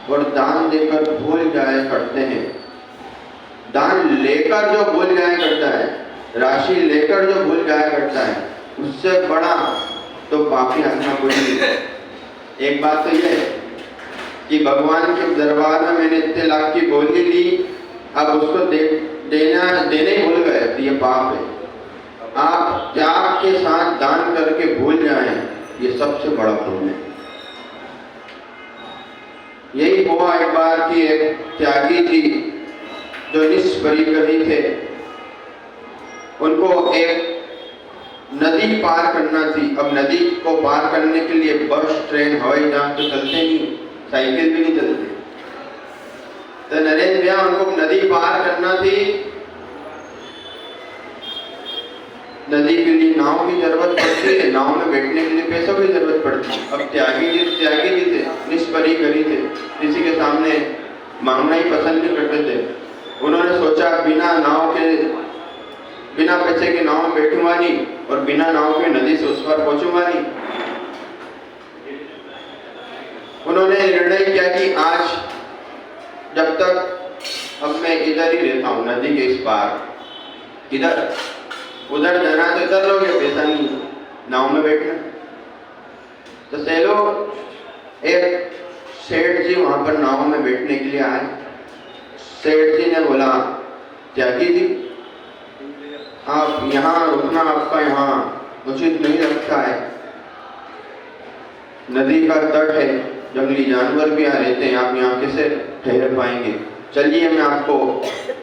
और दान देकर भूल जाया करते हैं। दान लेकर जो भूल जाया करता है, राशि लेकर जो भूल जाया करता है, उससे बड़ा तो पापी आत्मा कोई नहीं है। एक बात तो यह है कि भगवान के दरबार में मैंने इतने लाख की बोली ली, अब उसको देने ही भूल गए तो ये पाप है। आप त्याग के साथ दान करके भूल जाएं, ये सबसे बड़ा पुण्य है। यही हुआ एक बार कि एक त्यागी जी जो निष्परिग्रही थे, उनको एक नदी पार करना थी। अब नदी को पार करने के लिए बस, ट्रेन, हवाई जहाज तो चलते नहीं, साइकिल भी नहीं चलते। तो नरेंद्र भैया उनको नदी पार करना थी। नदी के लिए नाव की जरूरत पड़ती है, नाव में बैठने के लिए पैसों की जरूरत पड़ती है। अब त्यागी जी थे, निष्परिग्रही थे, किसी के सामने मांगना ही पसंद नहीं करते थे। उन्होंने सोचा बिना पैसे के नाव में बैठूंगा नहीं और बिना नाव के नदी से उस पार पहुंचूंगा नहीं। उन्होंने निर्णय किया कि आज जब तक अब मैं इधर ही रहता हूँ, नदी के इस पार, इधर उधर जाना तो इधर लोगे, पैसा नहीं नाव में बैठना। तो चलो एक सेठ जी वहां पर नाव में बैठने के लिए आए। सेठ जी ने बोला, त्यागी जी आप यहाँ रुकना आपका यहाँ उचित नहीं लगता है, नदी का तट है, जंगली जानवर भी यहाँ रहते हैं, आप यहाँ कैसे ठहर पाएंगे। चलिए मैं आपको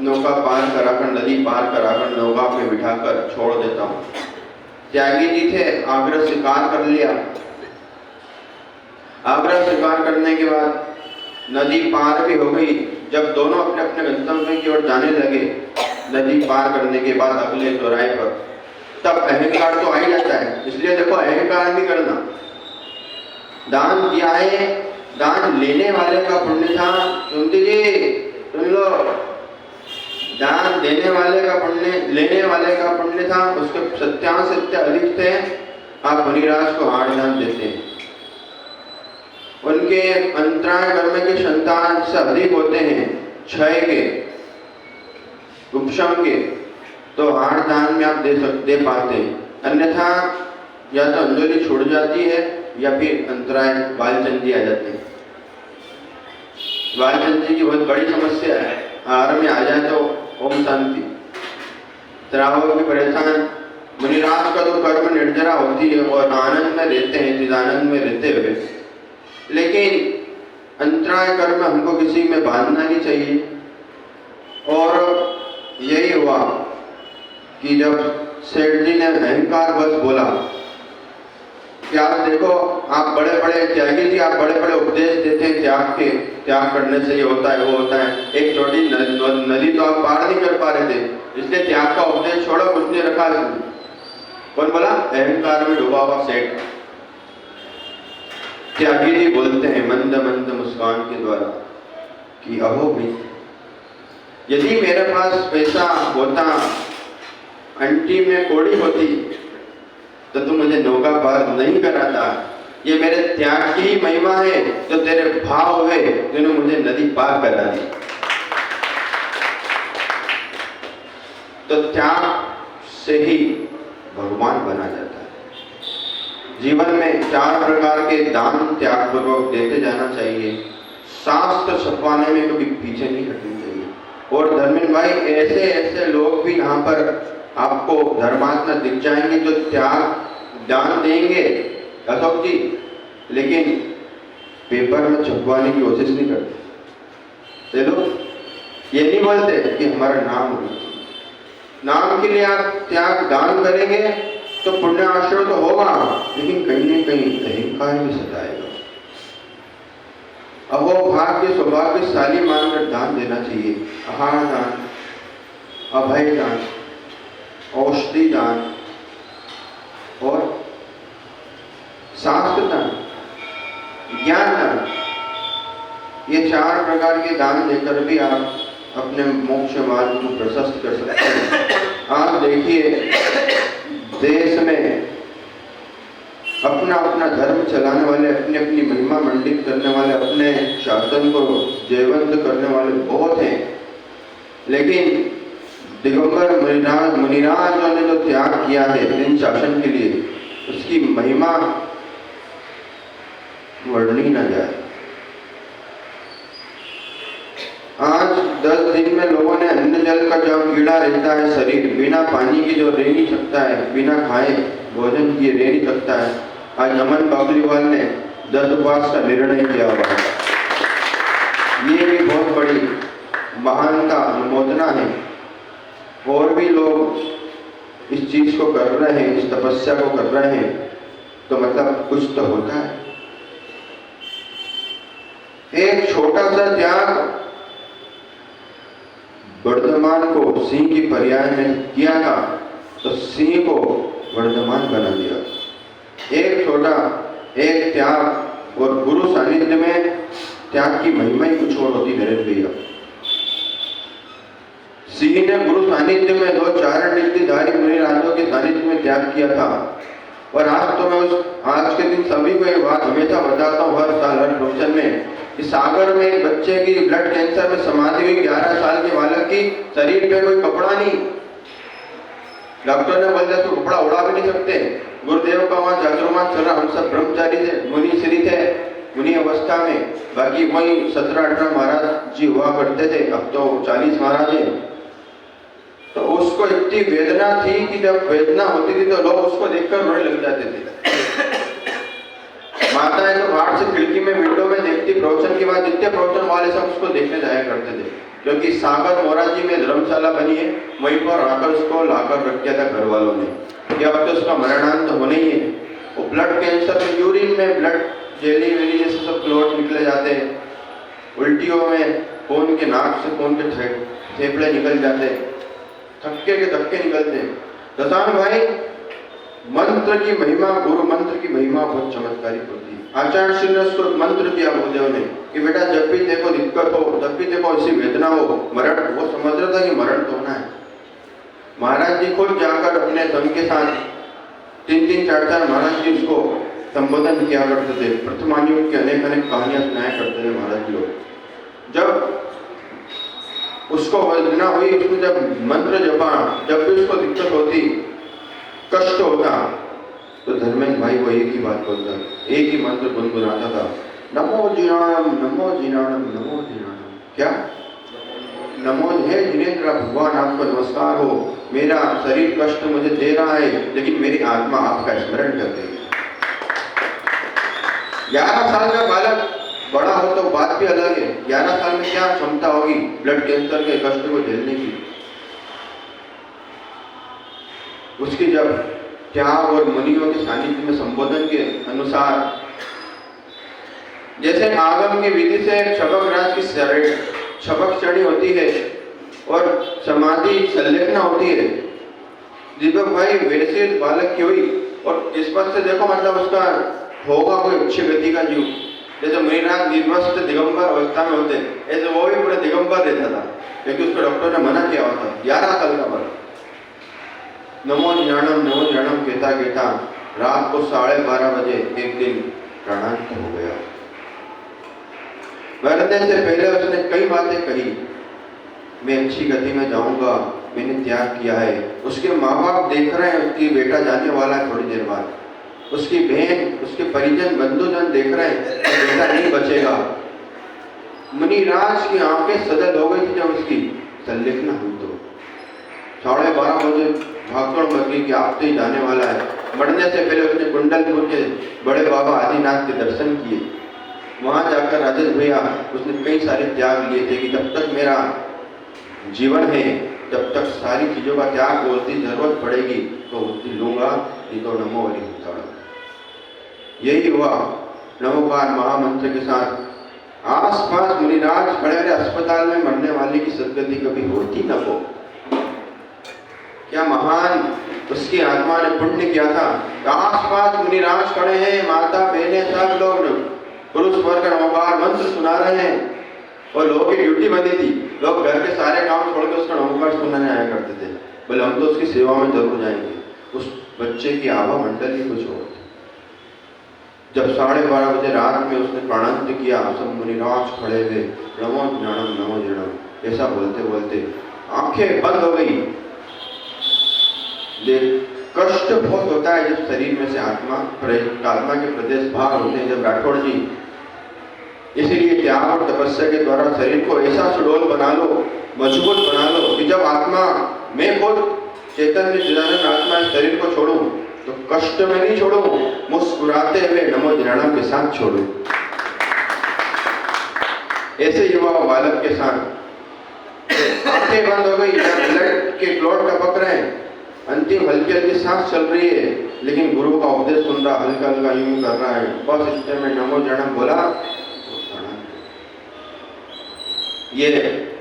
नौका पार कराकर, नदी पार कराकर नौका में बिठाकर छोड़ देता हूँ। त्यागी जी थे, आग्रह स्वीकार कर लिया। आग्रह स्वीकार करने के बाद नदी पार भी हो गई। जब दोनों अपने अपने गंतव्य की ओर जाने लगे, नदी पार करने के बाद अगले चौराहे पर, तब अहंकार तो आ ही जाता है। इसलिए देखो, अहंकार नहीं करना। दान दिया है, दान लेने वाले का पुण्य था। सुनती जी सुन लो, दान देने वाले का पुण्य, लेने वाले का पुण्य था, उसके सत्यांश सत्य अधिक थे। आप मुनिराज को हाड़ दान देते हैं, उनके अंतराय कर्म के संतान से अधिक होते हैं, क्षय के, उपशम के, तो हाड़ दान में आप दे पाते हैं। अन्यथा या तो अंजलि छूट जाती है या फिर अंतराय बालचंद जी आ जाते हैं। बालचंद जी की बहुत बड़ी समस्या है, हार में आ जाए तो ओम शांति, त्रावक भी परेशान। मुनिराज का तो कर्म निर्जरा होती है और आनंद में रहते हैं, चिदानंद में रहते हुए, लेकिन अंतराय कर्म हमको किसी में बांधना नहीं चाहिए। और यही हुआ कि जब सेठ जी ने अहंकार बस बोला कि आप देखो, आप बड़े बड़े त्यागी जी, आप बड़े बड़े उपदेश देते हैं त्याग करने से ये होता है वो होता है, एक छोटी नदी तो आप पार नहीं कर पा रहे थे, इसलिए त्याग का उपदेश छोड़ो, कुछ नहीं रखा इसमें। कौन बोला? अहंकार में डूबा हुआ सेठ। त्यागी जी बोलते हैं मंद मंद मुस्कान के द्वारा कि अहो भाई, यदि मेरे पास पैसा होता, अंटी में कोड़ी होती, तो तू मुझे नौका पार नहीं कराता। ये मेरे त्याग की ही महिमा है, जो तेरे भाव है, जिन्होंने मुझे नदी पार करा दी। तो त्याग से ही भगवान बना जाता है। जीवन में 4 प्रकार के दान त्याग पूर्वक देते जाना चाहिए। शास्त्र छपवाने में कभी पीछे नहीं हटना चाहिए। और धर्मेंद्र भाई, ऐसे ऐसे लोग भी यहाँ पर आपको धर्मात्मा दिख जाएंगे जो त्याग दान देंगे अशोक जी, लेकिन पेपर में छपवाने की कोशिश नहीं करते। चलो, ये नहीं बोलते कि हमारा नाम हो, नाम के लिए आप त्याग दान करेंगे तो पुण्य आश्रय तो होगा, लेकिन कहीं न कहीं अहंकार भी सताएगा। अब वो भाग्य सौभाग्यशाली मानकर दान देना चाहिए। आहार दान, अभय दान, औषधि दान और शास्त्र दान, ज्ञान दान, ये 4 प्रकार के दान देकर भी आप अपने मोक्ष मार्ग को प्रशस्त कर सकते हैं। आप देखिए, देश में अपने अपना अपना धर्म चलाने वाले, अपनी अपनी महिमा मंडित करने वाले, अपने शासन को जयवंत करने वाले बहुत हैं, लेकिन दिगंबर मुनिराजों ने जो त्याग किया है इन शासन के लिए, उसकी महिमा वर्णनी न जाए। आज 10 दिन में लोगों ने अन्न जल का जो कीड़ा रहता है शरीर, बिना पानी की जो रह नहीं सकता है, बिना खाए भोजन किए रह नहीं सकता है, आज नमन बाबलीवाल ने 10 उपवास का निर्णय किया हुआ है। ये भी बहुत बड़ी महानता अनुमोदना है। और भी लोग इस चीज को कर रहे हैं, इस तपस्या को कर रहे हैं, तो मतलब कुछ तो होता है। एक छोटा सा त्याग वर्धमान को सिंह की पर्याय में किया था, तो सिंह को वर्धमान बना दिया। एक छोटा एक त्याग, और गुरु सानिध्य में त्याग की महिमा ही कुछ और होती नरेंद्र भैया। सिंह ने गुरु सानिध्य में 2 चारण नित्यधारी मुनिराजों के सानिध्य में त्याग किया था। और आज तो मैं आज के दिन सभी को एक बात हमेशा बताता हूँ, हर साल हर फंक्शन में, कि सागर में एक बच्चे की ब्लड कैंसर में समाधि हुई, 11 साल के बालक की, शरीर पे कोई कपड़ा नहीं, डॉक्टर ने बोल दिया तो कपड़ा उड़ा भी नहीं सकते। गुरुदेव का वहाँ चातुर्मास चल रहा, हम सब ब्रह्मचारी थे, मुनि श्री थे, मुनि अवस्था में, बाकी वही 17-18 महाराज जी हुआ करते थे, अब तो 40 महाराज है। तो उसको इतनी वेदना थी कि जब वेदना होती थी तो लोग उसको देखकर रोने लग जाते थे। माताएं तो बाहर से खिड़की में विंडो में देखती, प्रवचन के बाद जितने प्रवचन वाले सब उसको देखने जाया करते थे, क्योंकि सागर मोराजी में धर्मशाला बनी है, वहीं पर आकर उसको लाकर रख दिया था घर वालों ने, कि अब तो उसका मरणांत होना ही है। वो ब्लड कैंसर में यूरिन में ब्लड जेली वेली जैसे सब क्लॉट निकले जाते हैं, उल्टियों में खून के नाक से खून के फेफड़े निकल जाते, थक्के के धक्के निकलते। दशांग भाई, मंत्र की महिमा, गुरु मंत्र की महिमा बहुत चमत्कारिक होती है। आचार्य श्री ने उसको मंत्र दिया गुरुदेव ने, कि बेटा जब भी देखो दिक्कत हो, जब भी देखो ऐसी वेदना हो, मरण, वो समझ रहा था कि मरण तो होना है। महाराज जी खुद जाकर अपने संघ के साथ 3-3, 4-4 महाराज जी उसको संबोधन किया करते थे, प्रथमायुग की अनेक कहानियां सुनाया करते थे महाराज जी लोग। जब उसको वेदना हुई, उसने जब मंत्र जपा, जब भी उसको दिक्कत होती, कष्ट होता, तो धर्मेंद्र भाई को एक ही बात बोलता, एक ही मंत्र गुनगुनाता था, नमो जिनाणम नमो जिनाणम नमो जिनाणम। क्या? नमो, हे जिनेन्द्र भगवान आपको नमस्कार हो, मेरा शरीर कष्ट मुझे दे रहा है, लेकिन मेरी आत्मा आपका स्मरण कर रही है। 11 साल का बालक बड़ा हो तो बात भी अलग है, 11 साल में क्या क्षमता होगी ब्लड कैंसर के कष्ट को झेलने की। उसकी जब त्याग और मुनियों के सानिध्य में संबोधन के अनुसार, जैसे आगम की विधि से छपक राज की छपक चढ़ी होती है और समाधि संलेखना होती है, दीपक भाई वैसे बालक की हुई। और किस्मत से देखो, मतलब उसका होगा कोई अच्छी गति का जीव, जैसे मुनिनाथ निर्मस्त दिगंबर अवस्था में होते, ऐसे वो भी पूरे दिगंबर रहता था, क्योंकि उसको डॉक्टर ने मना किया हुआ था। 11 साल का बालक नमो ज्ञानम कहता कहता रात को 12:30 बजे एक दिन प्राणांत हो गया। मरने से पहले उसने कई बातें कही, मैं अच्छी गति में जाऊंगा, मैंने त्याग किया है। उसके माँ बाप देख रहे हैं, उसकी बेटा जाने वाला है थोड़ी देर बाद, उसकी बहन, उसके परिजन बंधुजन देख रहे हैं, बेटा नहीं बचेगा। मुनिराज की आंखें सजल हो गई थी जब उसकी संलेखना हुई तो 12:30 बजे भागदौड़ मच गई कि आप तो ही जाने वाला है। मरने से पहले उसने कुंडलपुर के बड़े बाबा आदिनाथ के दर्शन किए। वहां जाकर राजेश भैया उसने कई सारे त्याग लिए थे कि जब तक मेरा जीवन है, जब तक सारी चीजों का त्याग बोलती जरूरत पड़ेगी तो उसकी लूंगा, नहीं तो नमो हरि होता। यही हुआ। नमोकार महामंत्र के साथ आसपास मुनिराज खड़े रहे। अस्पताल में मरने वाले की सदगति कभी होती न हो। क्या महान उसकी आत्मा ने पुण्य किया था। आसपास मुनिराज खड़े हैं, माता बहनें सब लोग पुरुष वर्ग नमोकार मंत्र सुना रहे हैं और लोगों की ड्यूटी बनी थी। लोग घर के सारे काम छोड़कर उसका नमोकार सुनाने आया करते थे। बोले हम तो उसकी सेवा में जरूर जाएंगे। उस बच्चे की आभा मंडल ही कुछ और थी। जब 12:30 बजे रात में उसने प्राणांत किया, सब मुनिराज खड़े हुए, नमो ज्ञानम नमो ज्ञानम ऐसा बोलते बोलते आंखें बंद हो गई। कष्ट बहुत होता है जब शरीर में से आत्मा के प्रदेश बाहर होते हैं। जब राठौड़ जी इसीलिए त्याग और तपस्या के द्वारा शरीर को ऐसा सुडौल बना लो, मजबूत बना लो कि जब आत्मा, मैं खुद चैतन्य चिदानंद आत्मा इस शरीर को छोड़ूं तो कष्ट में नहीं छोड़ूं, मुस्कुराते हुए नमो ज्ञानम के साथ छोड़ूं। ऐसे युवा बालक के साथ आंखें बंद हो गई, ब्लड के क्लॉट टपक रहे हैं, अंतिम हल्की हल्की सांस चल रही है, लेकिन गुरु का उपदेश सुन रहा, हल्का हल्का यूं कर रहा है, बस इतने में नमो ज्ञानम बोला। ये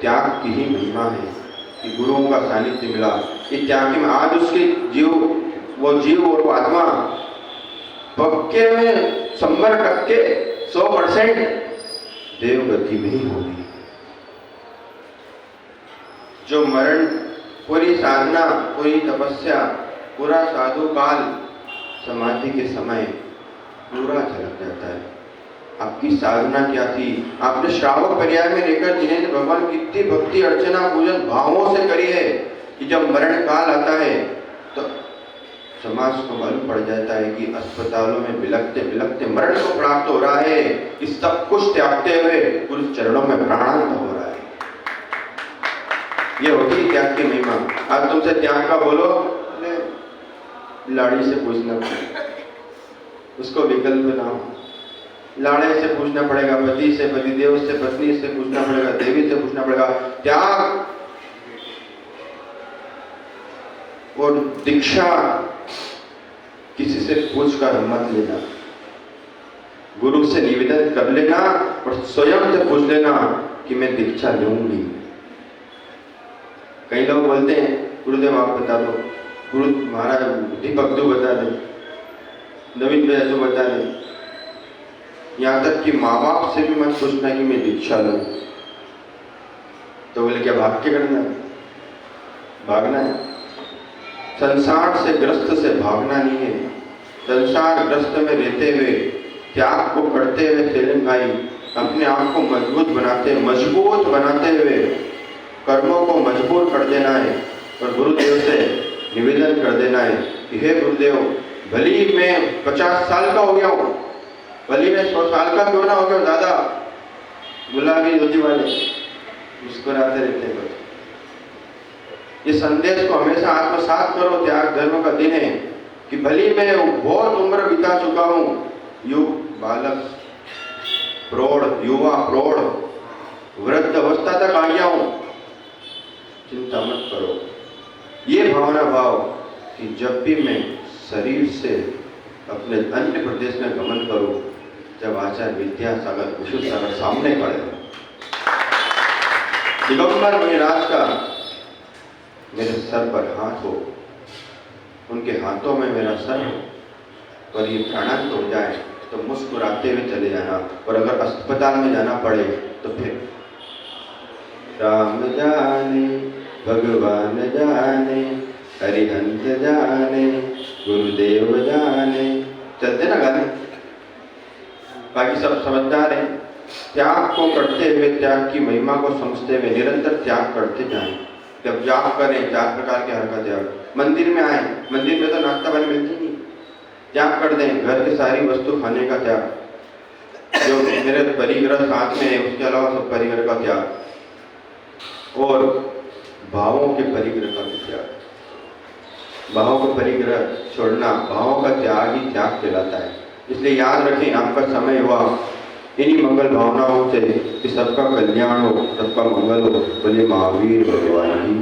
त्याग की ही महिमा है कि गुरुओं का सानिध्य मिला। ये त्याग में आज उसके जीव और वो आत्मा पक्के में 100% देवगति में ही होगी। जो मरण, पूरी साधना, पूरी तपस्या, पूरा साधु काल समाधि के समय पूरा झलक जाता है। आपकी साधना क्या थी, आपने श्रावक पर्याय में लेकर जिन्हें भगवान की इतनी भक्ति अर्चना पूजन भावों से करी है कि जब मरण काल आता है तो समाज को मालूम पड़ जाता है कि अस्पतालों में बिलखते बिलखते मरण को प्राप्त हो रहा है, कि सब कुछ त्यागते हुए गुरु चरणों में प्राणांत हो रहा है। ये होती त्याग की महिमा। आज तुमसे त्याग का बोलो, लाड़ी से पूछना पड़ेगा, उसको विकल्प ना हो। लाड़े से पूछना पड़ेगा, पति से, पतिदेव से, पत्नी से पूछना पड़ेगा, देवी से पूछना पड़ेगा। त्याग और दीक्षा किसी से पूछकर मत लेना, गुरु से निवेदन कर लेना और स्वयं से पूछ लेना कि मैं दीक्षा लूंगी। कई लोग बोलते हैं गुरुदेव आप बता दो, गुरु महाराज दीपक दो बता दे, नवीन भैया जो बता दे। यहाँ तक कि माँ बाप से भी मत पूछना कि मैं दीक्षा लूं। तो बोले क्या भाग के करना है? भागना है? संसार से ग्रस्त से भागना नहीं है। संसार ग्रस्त में रहते हुए, त्याग को करते हुए सेलिम भाई अपने आप को मजबूत बनाते हुए कर्मों को मजबूर कर देना है और गुरुदेव से निवेदन कर देना है कि हे गुरुदेव, भली मैं 50 साल का हो गया हूँ, भली मैं 100 साल का क्यों ना हो गया दादा, गुलाबी धोती वाले मुस्कुराते रहते हैं। ये संदेश को हमेशा आत्मसात करो। त्याग धर्म का दिन है कि भली मैं बहुत उम्र बिता चुका हूँ, बालक, प्रौढ़, युवा, प्रौढ़, वृद्ध अवस्था तक आ गया हूँ, चिंता मत करो। ये भावना भाव कि जब भी मैं शरीर से अपने अन्य प्रदेश में गमन करूं, जब आचार्य विद्यासागर, विशुद्ध सागर सामने खड़े हो, दिगंबर मुनिराज का मेरे सर पर हाथ हो, उनके हाथों में मेरा सर हो और ये प्राणांत हो जाए तो मुस्कुराते हुए चले जाना। और अगर अस्पताल में जाना पड़े तो फिर राम जाने भगवान जाने, हरिहंस जाने, गुरुदेव जाने, चलते ना गाने। बाकी सब समझदार हैं। त्याग को करते हुए, त्याग की महिमा को समझते हुए निरंतर त्याग करते जाएं। जब जाप करें 4 प्रकार के हर का त्याग। मंदिर में आए, मंदिर में तो नाश्ता पानी मिलती नहीं, त्याग कर दें। घर की सारी वस्तु खाने का त्याग, जो मेरे परिग्रह साथ में है उसके अलावा सब परिग्रह का त्याग, और भावों के परिग्रह का त्याग। भावों का परिग्रह छोड़ना, भावों का त्याग ही त्याग कहलाता है। इसलिए याद रखें, आपका समय हुआ इन्हीं मंगल भावनाओं से कि सबका कल्याण हो, सबका मंगल हो। बोले महावीर भगवान की।